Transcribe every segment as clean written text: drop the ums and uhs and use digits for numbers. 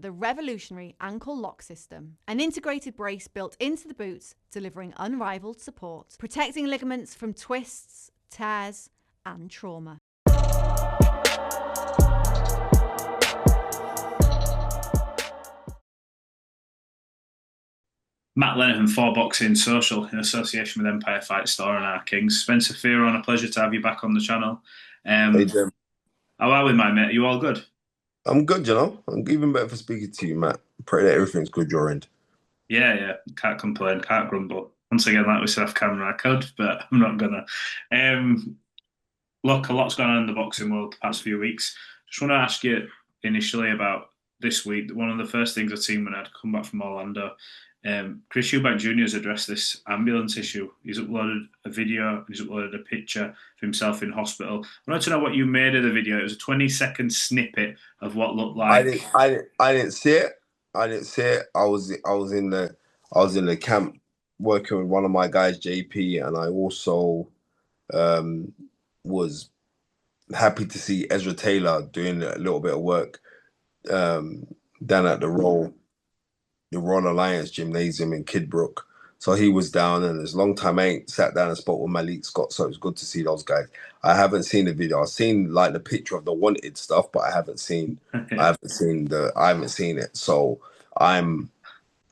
the revolutionary ankle lock system, an integrated brace built into the boots, delivering unrivaled support, protecting ligaments from twists, tears, and trauma. Matt Lenihan for Boxing Social in association with Empire Fight Store and our Kings. Spencer Fearon, a pleasure to have you back on the channel. Hey, Jim. How are we, my mate? Are you all good? I'm good, you know. I'm even better for speaking to you, Matt. Pray that everything's good your end. Yeah. Can't complain, can't grumble. Once again, like we said off camera, I could, but I'm not gonna. Um, Look, a lot's gone on in the boxing world the past few weeks. Just want to ask you initially about this week. One of the first things I'd seen when I'd come back from Orlando, Chris Eubank Jr. has addressed this ambulance issue. He's uploaded a video, he's uploaded a picture of himself in hospital. I wanted to know what you made of the video. It was a 20-second snippet of what looked like. I didn't see it. I didn't see it. I was in the camp working with one of my guys, JP, and I also was happy to see Ezra Taylor doing a little bit of work down at the Royal Alliance Gymnasium in Kidbrook. So he was down, and it's a long time I ain't sat down and spoke with Malik Scott, so it's good to see those guys. I haven't seen the video. I've seen like the picture of the wanted stuff, but I haven't seen it. So I'm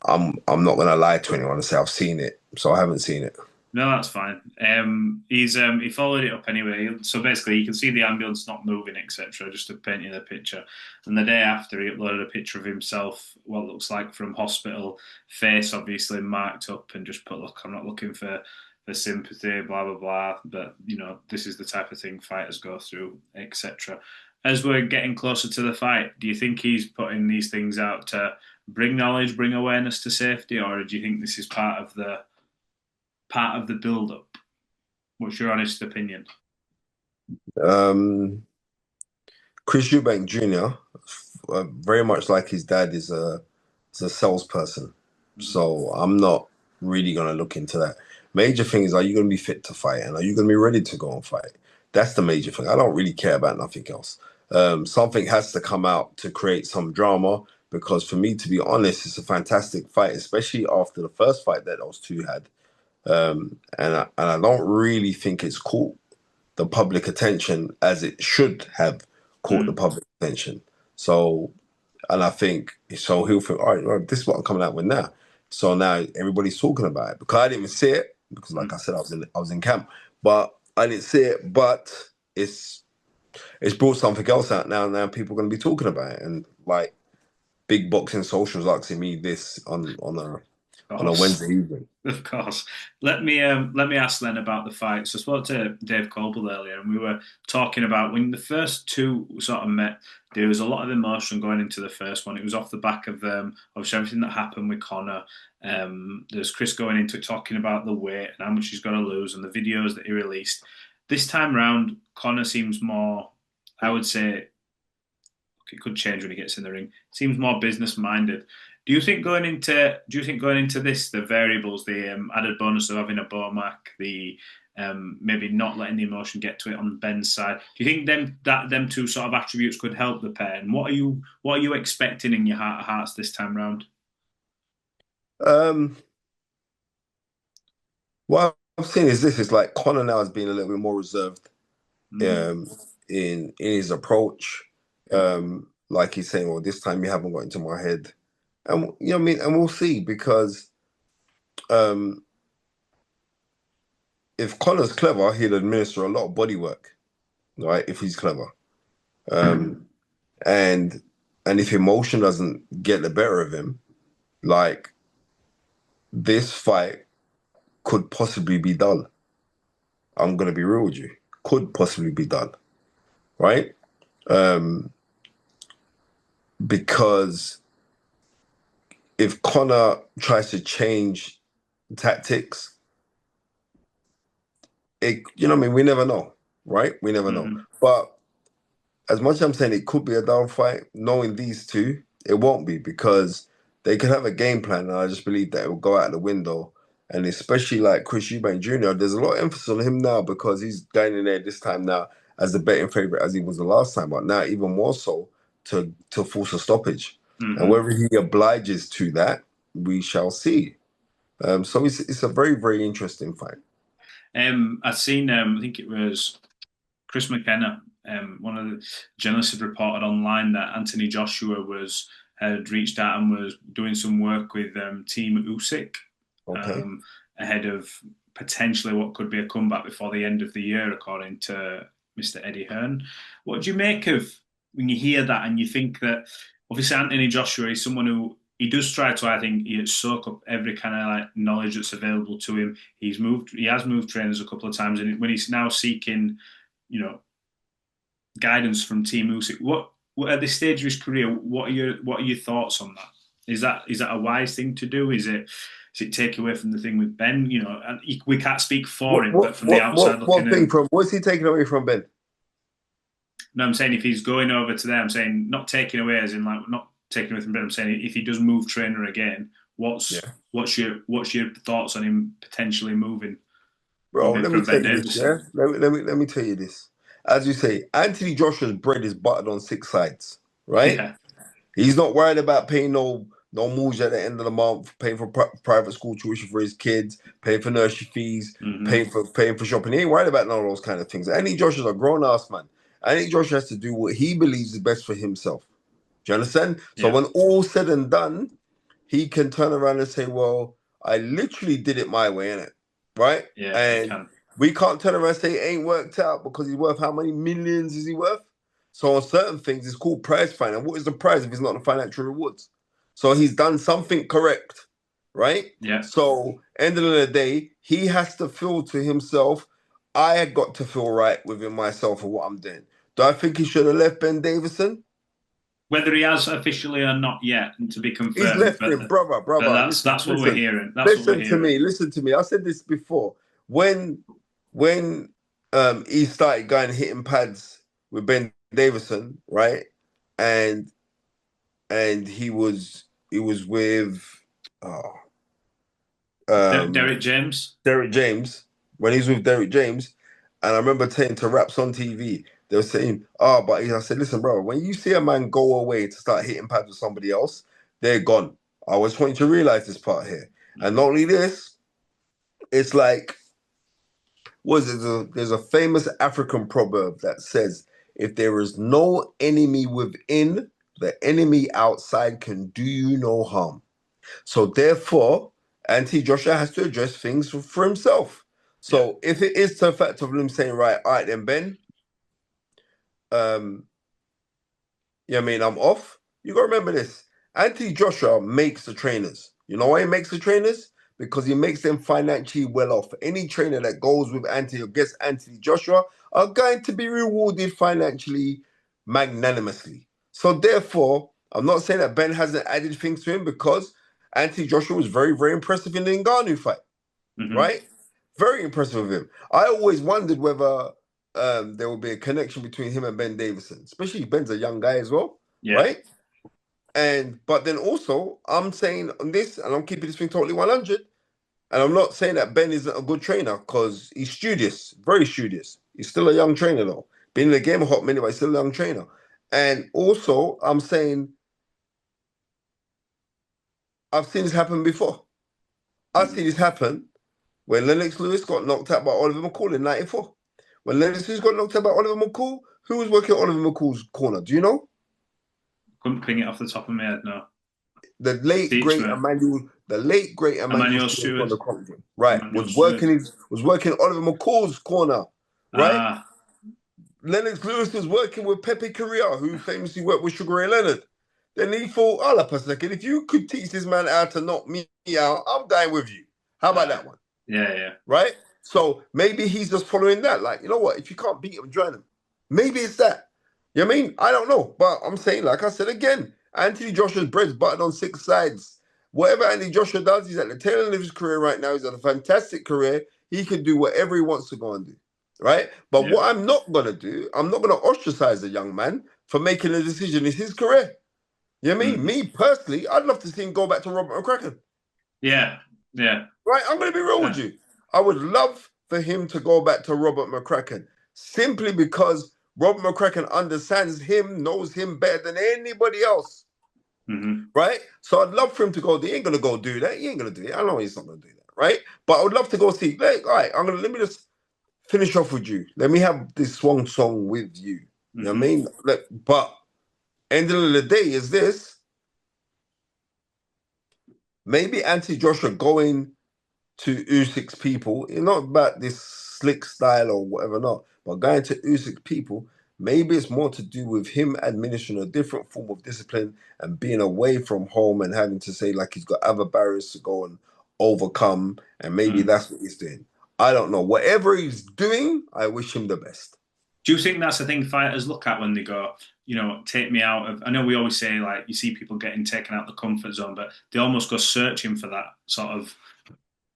not gonna lie to anyone and say I've seen it. So I haven't seen it. No, that's fine. He followed it up anyway. So basically, you can see the ambulance not moving, etc. Just to paint you the picture. And the day after, he uploaded a picture of himself, what looks like from hospital, face obviously marked up, and just put, "Look, I'm not looking for sympathy, blah blah blah. But you know, this is the type of thing fighters go through, etc." As we're getting closer to the fight, do you think he's putting these things out to bring knowledge, bring awareness to safety, or do you think this is part of the build-up? What's your honest opinion? Chris Eubank Jr., very much like his dad, is a salesperson. So I'm not really going to look into that. Major thing is, are you going to be fit to fight? And are you going to be ready to go and fight? That's the major thing. I don't really care about nothing else. Something has to come out to create some drama, because for me, to be honest, it's a fantastic fight, especially after the first fight that those two had. And I don't really think it's caught the public attention as it should have caught the public attention. So, and I think, so he'll think, all right, well, this is what I'm coming out with now. So now everybody's talking about it, because I didn't even see it, because like I said, I was in camp, but I didn't see it. But it's brought something else out now. Now people are going to be talking about it, and like big boxing socials asking me this on a Wednesday evening. Of course. Let me ask then about the fight. So I spoke to Dave Coble earlier, and we were talking about when the first two sort of met, there was a lot of emotion going into the first one. It was off the back of obviously everything that happened with Conor. There's Chris going into it talking about the weight and how much he's got to lose and the videos that he released. This time round, Conor seems more, I would say, it could change when he gets in the ring, seems more business minded. Do you think going into this, the variables, the added bonus of having a Bomac, the maybe not letting the emotion get to it on Benn's side, do you think them two sort of attributes could help the pair? And what are you expecting in your heart of hearts this time round? What I'm saying is this: is like Conor now has been a little bit more reserved in his approach. Like he's saying, well, this time you haven't got into my head. And you know what I mean? And we'll see, because if Conor's clever, he'll administer a lot of body work, right? If he's clever. And if emotion doesn't get the better of him, like, this fight could possibly be done. I'm gonna be real with you. Could possibly be done. Right? Because if Conor tries to change tactics, you know what I mean? We never know, right? We never know. But as much as I'm saying it could be a down fight, knowing these two, it won't be, because they could have a game plan, and I just believe that it will go out the window. And especially like Chris Eubank Jr., there's a lot of emphasis on him now, because he's going in there this time now as the betting favorite as he was the last time, but now even more so to force a stoppage. And whether he obliges to that, we shall see. So it's a very, very interesting fight. I've seen, I think it was Chris McKenna, one of the journalists had reported online that Anthony Joshua had reached out and was doing some work with Team Usyk ahead of potentially what could be a comeback before the end of the year, according to Mr. Eddie Hearn. What do you make of when you hear that and you think that obviously Anthony Joshua is someone who he does try to, I think, soak up every kind of like knowledge that's available to him. He has moved trainers a couple of times, and when he's now seeking, guidance from Team Usyk, what at this stage of his career, what are your thoughts on that? Is that a wise thing to do? Is it take away from the thing with Benn? And we can't speak for him, but from the outside looking in. What's he taking away from Benn? No, I'm saying if he's going over to there, I'm saying not taking away as in like not taking away from Benn. I'm saying if he does move trainer again, what's your thoughts on him potentially moving? Bro, let me tell you this. Yeah, let me tell you this. As you say, Anthony Joshua's bread is buttered on 6 sides, right? Yeah. He's not worried about paying no mortgage at the end of the month, paying for private school tuition for his kids, paying for nursery fees, paying for shopping. He ain't worried about none of those kind of things. Anthony Joshua's a grown ass man. Anthony Joshua has to do what he believes is best for himself. Do you understand? Yeah. So when all's said and done, he can turn around and say, "Well, I literally did it my way, innit?" Right? Yeah. And we can't turn around and say it ain't worked out because he's worth how many millions is he worth? So on certain things, it's called prize fighting. And what is the prize if it's not the financial rewards? So he's done something correct, right? Yeah. So end of the day, he has to feel to himself, I got to feel right within myself for what I'm doing. Do I think he should have left Ben Davison? Whether he has officially or not yet, and to be confirmed. He's left him, brother. That's what we're hearing. Listen to me. I said this before. When he started going hitting pads with Ben Davison, right? And he was with Derek James. When he's with Derek James, and I remember saying to Raps on TV, they were saying, but I said, listen, bro, when you see a man go away to start hitting pads with somebody else, they're gone. I was wanting to realize this part here. And not only this, it's like, there's a famous African proverb that says, if there is no enemy within, the enemy outside can do you no harm. So therefore, Anthony Joshua has to address things for himself. So if it is to the fact of him saying, right, all right then, Ben, I'm off. You got to remember this. Anthony Joshua makes the trainers. You know why he makes the trainers? Because he makes them financially well off. Any trainer that goes with Anthony or gets Anthony Joshua are going to be rewarded financially magnanimously. So therefore, I'm not saying that Ben hasn't added things to him because Anthony Joshua was very, very impressive in the Ngannou fight, right? Very impressive with him. I always wondered whether there will be a connection between him and Ben Davison, especially Ben's a young guy as well, right? But then also, I'm saying on this, and I'm keeping this thing totally 100, and I'm not saying that Ben isn't a good trainer because he's studious, very studious. He's still a young trainer though. Been in the game a hot minute, but he's still a young trainer. And also, I'm saying, I've seen this happen before. I've seen this happen when Lennox Lewis got knocked out by Oliver McCall in 94. When Lennox Lewis got knocked out by Oliver McCall, who was working Oliver McCall's corner? Do you know? Couldn't ping it off the top of my head, no. The late great Emmanuel Stewart on the commentary, right? Was working Oliver McCall's corner, right? Lennox Lewis was working with Pepe Correa, who famously worked with Sugar Ray Leonard. Then he thought, hold up a second, if you could teach this man how to knock me out, I'm dying with you. How about that one? Yeah. Right? So maybe he's just following that. Like, you know what? If you can't beat him, join him. Maybe it's that. You know what I mean? I don't know. But I'm saying, like I said again, Anthony Joshua's bread's buttered on 6 sides. Whatever Anthony Joshua does, he's at the tail end of his career right now. He's had a fantastic career. He can do whatever he wants to go and do. Right? But what I'm not going to do, I'm not going to ostracize a young man for making a decision. It's his career. You know what I mean? Me personally, I'd love to see him go back to Robert McCracken. Yeah. Right? I'm going to be real with you. I would love for him to go back to Robert McCracken simply because Robert McCracken understands him, knows him better than anybody else. right? So I'd love for him to go. He ain't gonna go do that. He ain't gonna do it. I know he's not gonna do that, right? But I would love to go see. Like, all right, let me just finish off with you. Let me have this swan song with you. You know what I mean? But end of the day is this. Maybe Joshua going to Usyk's people. It's not about this slick style or whatever, not. But going to Usyk's people, maybe it's more to do with him administering a different form of discipline and being away from home and having to say like he's got other barriers to go and overcome. And maybe that's what he's doing. I don't know. Whatever he's doing, I wish him the best. Do you think that's the thing fighters look at when they go, you know, take me out of... I know we always say, like, you see people getting taken out of the comfort zone, but they almost go searching for that sort of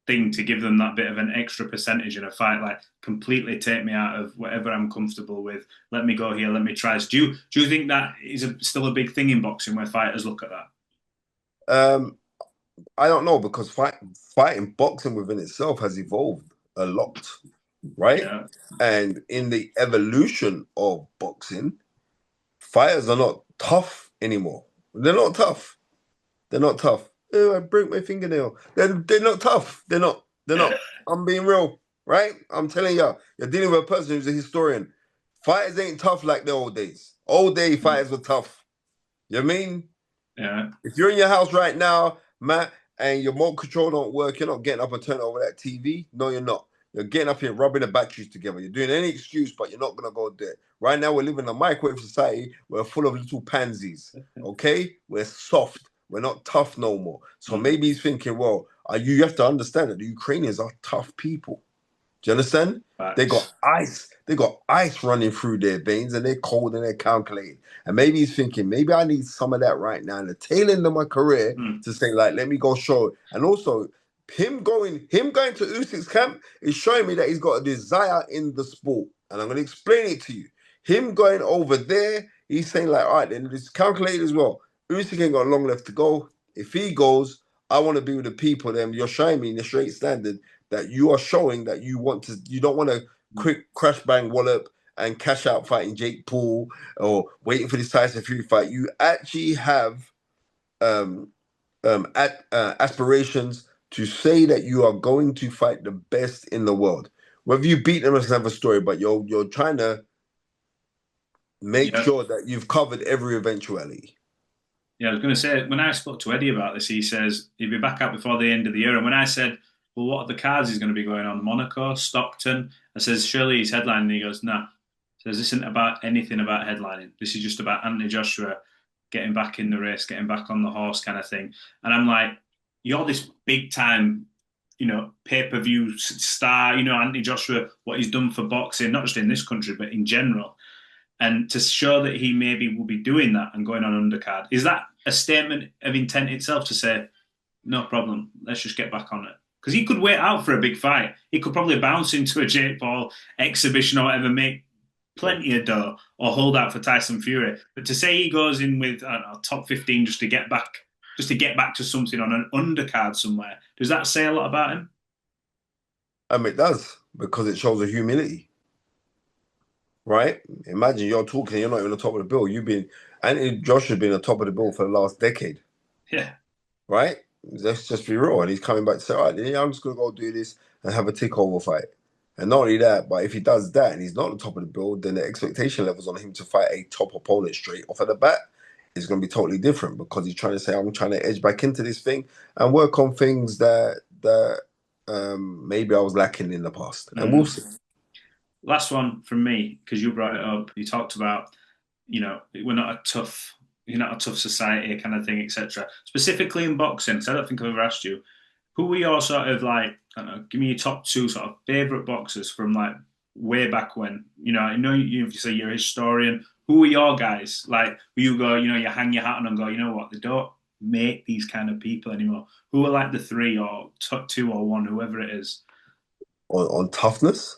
thing to give them that bit of an extra percentage in a fight, like completely take me out of whatever I'm comfortable with. Let me go here. Let me try. Do you think that is still a big thing in boxing where fighters look at that? I don't know, because fighting boxing within itself has evolved a lot, right? Yeah. And in the evolution of boxing, fighters are not tough anymore. They're not tough. They're not tough. Oh, I broke my fingernail. They're not tough. They're not. I'm being real, right? I'm telling you, you're dealing with a person who's a historian. Fighters ain't tough like the old days. Old day fighters were tough. You know what I mean? Yeah. If you're in your house right now, Matt, and your remote control don't work, you're not getting up and turning over that TV. No, you're not. You're getting up here, rubbing the batteries together. You're doing any excuse, but you're not going to go there. Right now, we're living in a microwave society. We're full of little pansies, okay? We're soft. We're not tough no more. So maybe he's thinking, well, you have to understand that the Ukrainians are tough people. Do you understand? Right. They got ice. They got ice running through their veins, and they're cold and they're calculated. And maybe he's thinking, maybe I need some of that right now in the tail end of my career to say, like, let me go show it. And also, him going to Usyk's camp is showing me that he's got a desire in the sport. And I'm going to explain it to you. Him going over there, he's saying, like, all right, then it's calculated as well. Usyk ain't got long left to go. If he goes, I want to be with the people. Then you're showing me in the straight standard that you are showing that you don't want to quick crash bang wallop and cash out fighting Jake Paul or waiting for this Tyson Fury fight. You actually have aspirations to say that you are going to fight the best in the world. Whether you beat them is another story, but you're trying to make sure that you've covered every eventuality. Yeah, I was going to say, when I spoke to Eddie about this, he says he'd be back out before the end of the year. And when I said, well, what are the cards he's going to be going on? Monaco, Stockton? I says, surely he's headlining. And he goes, nah. Says, this isn't about anything about headlining. This is just about Anthony Joshua getting back in the race, getting back on the horse kind of thing. And I'm like, you're this big time, you know, pay-per-view star, you know, Anthony Joshua, what he's done for boxing, not just in this country, but in general. And to show that he maybe will be doing that and going on undercard, is that a statement of intent itself to say, no problem, let's just get back on it? Because he could wait out for a big fight. He could probably bounce into a Jake Paul exhibition or whatever, make plenty of dough, or hold out for Tyson Fury. But to say he goes in with, I don't know, top 15 just to get back to something on an undercard somewhere, does that say a lot about him? It does, because it shows a humility. Right? Imagine you're talking, you're not even on top of the bill. Anthony Joshua's been on top of the bill for the last decade. Yeah. Right? Let's just be real. And he's coming back to say, all right, I'm just going to go do this and have a takeover fight. And not only that, but if he does that and he's not on top of the bill, then the expectation levels on him to fight a top opponent straight off of the bat is going to be totally different, because he's trying to say, I'm trying to edge back into this thing and work on things that maybe I was lacking in the past. And we'll see. Last one from me, because you brought it up. You talked about, you know, you're not a tough society kind of thing, etc. Specifically in boxing, because I don't think I've ever asked you, who were your sort of like, I don't know, give me your top two sort of favourite boxers from like way back when? You know, I know you say you're a historian. Who are your guys? Like, where you go, you know, you hang your hat on and go, you know what, they don't make these kind of people anymore. Who are like the three or top two or one, whoever it is? On toughness?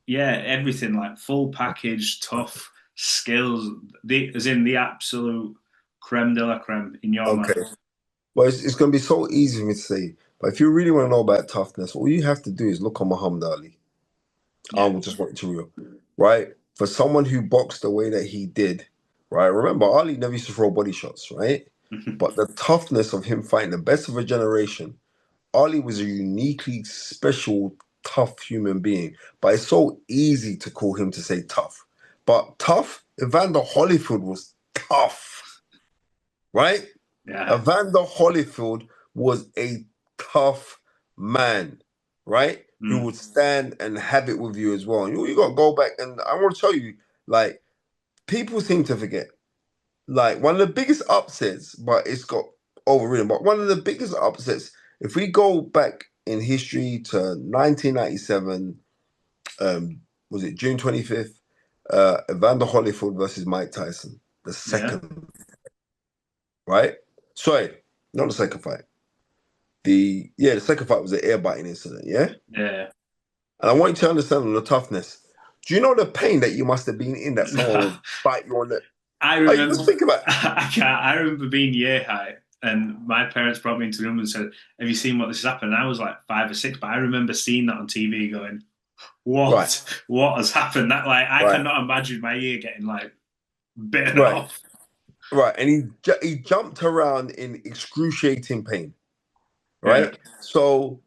Yeah, everything, like full package, tough skills, as in the absolute creme de la creme in your mind. Well, it's going to be so easy for me to say, but if you really want to know about toughness, all you have to do is look on Muhammad Ali. I will just want to real, right? For someone who boxed the way that he did, right? Remember, Ali never used to throw body shots, right? but the toughness of him fighting the best of a generation. Ali was a uniquely special, tough human being, but it's so easy to call him to say tough. But tough, Evander Holyfield was tough, right? Yeah. Evander Holyfield was a tough man, right? Who would stand and have it with you as well. You got to go back, and I want to tell you, like, people seem to forget. Like, one of the biggest upsets, but it's got overridden, but one of the biggest upsets, if we go back in history to 1997, was it June 25th? Evander Holyfield versus Mike Tyson, the second, right? Sorry, not the second fight. The second fight was the air biting incident, yeah? Yeah. And I want you to understand on the toughness. Do you know the pain that you must have been in that someone would bite you on the... I remember. Just think about it. I remember being year high, and my parents brought me into the room and said, "Have you seen what this has happened?" And I was like 5 or 6, but I remember seeing that on TV, going, "What? Right. What has happened?" That, like, I cannot imagine my ear getting like bitten off. Right, and he jumped around in excruciating pain. Right, so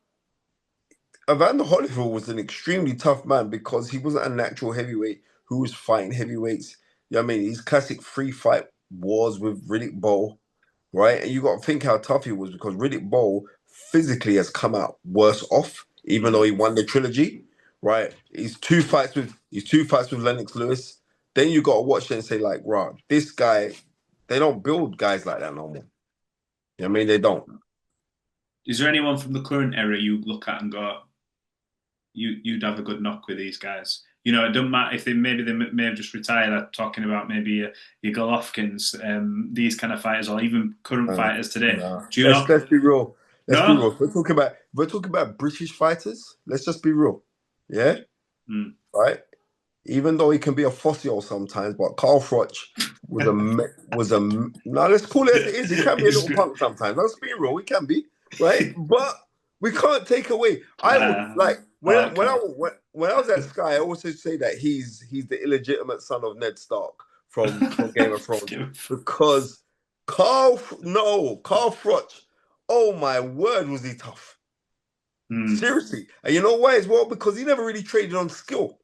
Evander Holyfield was an extremely tough man because he wasn't a natural heavyweight who was fighting heavyweights. You know what I mean? His classic free fight wars with Riddick Bowe, right? And you got to think how tough he was because Riddick Bowe physically has come out worse off, even though he won the trilogy, right? He's two fights with Lennox Lewis. Then you got to watch it and say, like, right, this guy, they don't build guys like that no more. You know what I mean? They don't. Is there anyone from the current era you look at and go, you'd have a good knock with these guys? You know, it doesn't matter if they may have just retired. I'm talking about maybe your Golovkins, these kind of fighters, or even current fighters today. No. Do you not? Let's be real. Let's be No? real. We're talking about British fighters. Let's just be real. Yeah? Right? Even though he can be a fossil sometimes, but Carl Froch was a now let's call it as it is. He can be a little punk sometimes. Let's be real. He can be, right? But we can't take away. I would like when I was at Sky, I also say that he's the illegitimate son of Ned Stark from Game of Thrones because Carl Froch. Oh my word, was he tough? Seriously, and you know why as well? Because he never really traded on skill.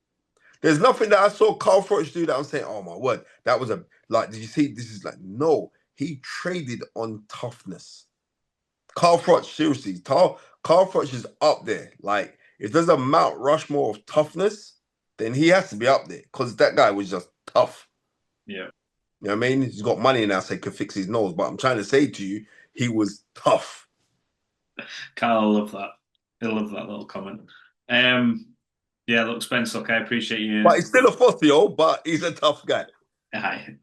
There's nothing that I saw Carl Froch do that I'm saying, oh my word, that was did you see? This is like, no, he traded on toughness. Carl Froch, seriously, Carl Froch is up there. Like, if there's a Mount Rushmore of toughness, then he has to be up there because that guy was just tough. Yeah. You know what I mean? He's got money now, so he could fix his nose. But I'm trying to say to you, he was tough. Carl, I love that. I love that little comment. Yeah, look, Spence, look, I appreciate you. But he's still a fossil, but he's a tough guy. I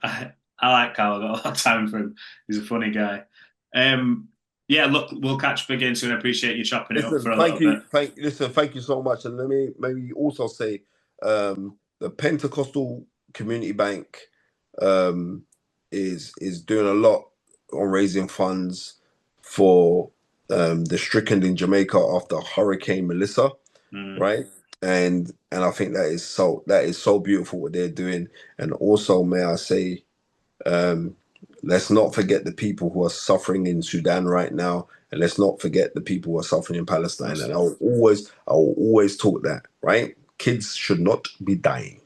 like Carl. I've got a lot of time for him. He's a funny guy. Yeah, look, we'll catch up again soon. I appreciate you chopping it up for a little bit. Thank you so much. And let me maybe also say the Pentecostal Community Bank is doing a lot on raising funds for the stricken in Jamaica after Hurricane Melissa, right? And I think that is so beautiful what they're doing. And also, may I say, let's not forget the people who are suffering in Sudan right now, and let's not forget the people who are suffering in Palestine. And I will always talk that, right? Kids should not be dying.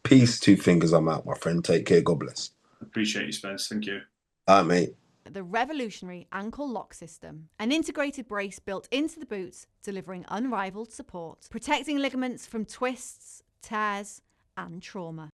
Peace, 2 fingers, I'm out, my friend. Take care. God bless. Appreciate you, Spence. Thank you. All right, mate. The revolutionary ankle lock system, an integrated brace built into the boots, delivering unrivaled support, protecting ligaments from twists, tears, and trauma.